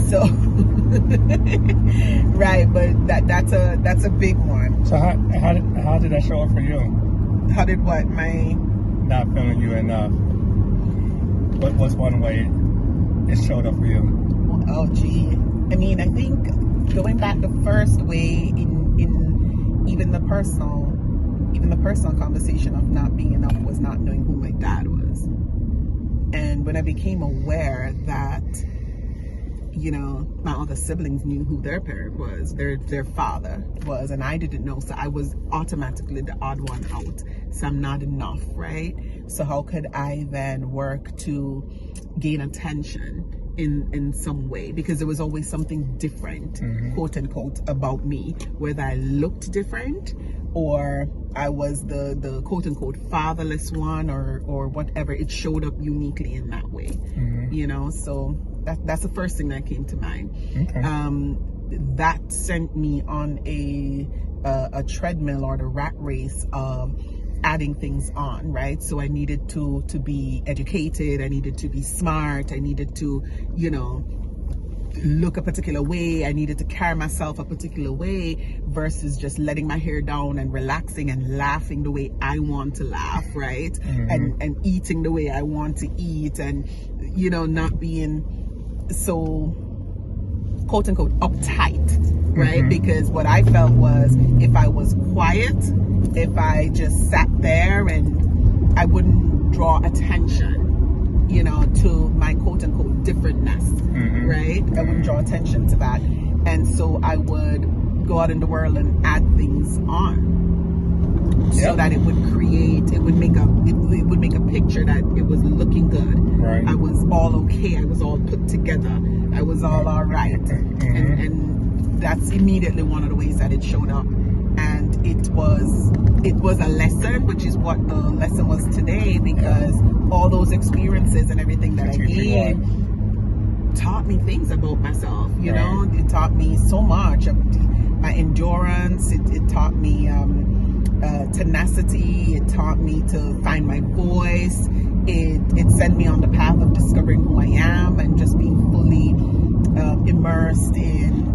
So, right, but that's a big one. So how did that show up for you? How did what? My not feeling you enough. What was one way it showed up for you? Oh, gee. I mean, I think going back the first way in even the personal conversation of not being enough was not knowing who my dad was. And when I became aware that, you know, my other siblings knew who their parent was, their father was, and I didn't know, so I was automatically the odd one out. So I'm not enough, right? So how could I then work to gain attention in some way? Because there was always something different, quote unquote, about me, whether I looked different or I was the quote unquote fatherless one or whatever. It showed up uniquely in that way, you know. So that's the first thing that came to mind. Okay. That sent me on a treadmill or the rat race of adding things on, right? So I needed to be educated, I needed to be smart, I needed to, you know, look a particular way, I needed to carry myself a particular way versus just letting my hair down and relaxing and laughing the way I want to laugh, right? And eating the way I want to eat, and, you know, not being so quote unquote uptight, right? Because what I felt was if I was quiet, if I just sat there and I wouldn't draw attention, you know, to my quote unquote differentness, right? I wouldn't draw attention to that. And so I would go out in the world and add things on so that it would make a picture that it was looking good. Right. I was all okay. I was all put together. I was all right. And that's immediately one of the ways that it showed up. And it was a lesson, which is what the lesson was today, because all those experiences and everything that I gained taught me things about myself. You know, it taught me so much of my endurance. It taught me tenacity. It taught me to find my voice. It sent me on the path of discovering who I am and just being fully immersed in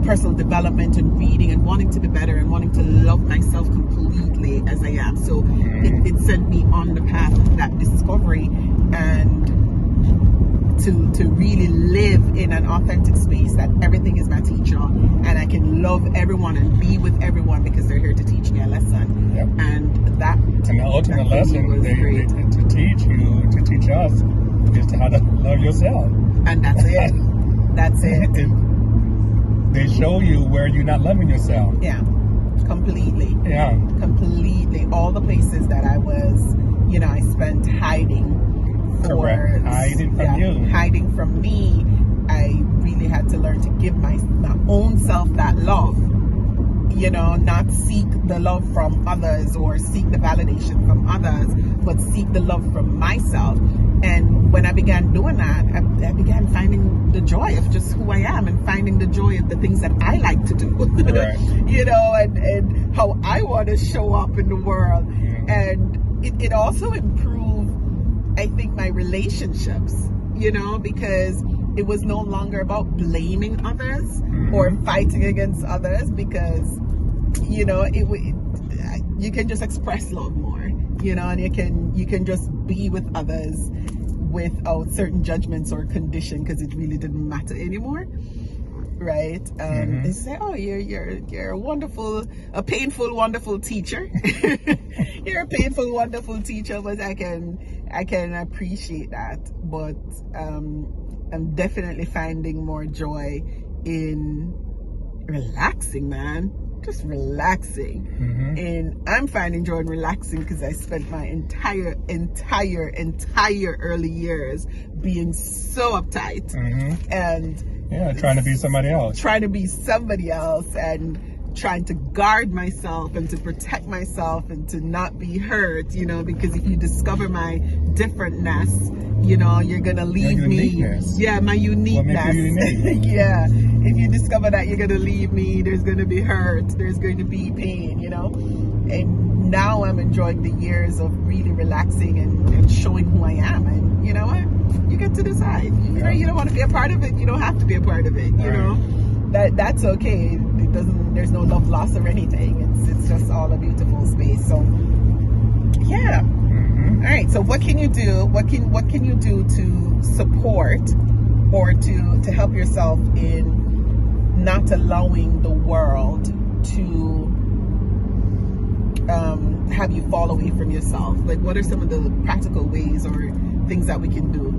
personal development and reading and wanting to be better and wanting to love myself completely as I am. So it sent me on the path of that discovery and to really live in an authentic space that everything is my teacher and I can love everyone and be with everyone because they're here to teach me a lesson. And the ultimate lesson to teach us is how to love yourself. And that's it. That's it. They show you where you're not loving yourself. Yeah, completely. Yeah. Completely. All the places that I was, you know, I spent hiding. Hiding from you. Hiding from me. I really had to learn to give my own self that love. You know, not seek the love from others or seek the validation from others, but seek the love from myself. And when I began doing that, I began finding the joy of just who I am and finding the joy of the things that I like to do, you know, and how I want to show up in the world. And it also improved, I think, my relationships, you know, because it was no longer about blaming others or fighting against others, because, you know, you can just express love more, you know, and you can just be with others without certain judgments or condition, because it really didn't matter anymore, right? They say, oh, you're a wonderful, a painful, wonderful teacher. You're a painful, wonderful teacher, but I can appreciate that. But I'm definitely finding more joy in relaxing, man. Just relaxing. And I'm finding joy in relaxing because I spent my entire early years being so uptight and trying to be somebody else and trying to guard myself and to protect myself and to not be hurt, you know, because if you discover my differentness, you know, you're gonna leave me. Yeah, my uniqueness. What makes you unique? Yeah, if you discover that, you're gonna leave me, there's gonna be hurt, there's going to be pain, you know. And now I'm enjoying the years of really relaxing and showing who I am. And you know what? You get to decide. You sure you don't want to be a part of it, you don't have to be a part of it. You know, that's okay. It doesn't. There's no love loss or anything. It's just all a beautiful space. So yeah. All right. So what can you do? What can you do to support or to help yourself in not allowing the world to have you fall away from yourself? Like, what are some of the practical ways or things that we can do?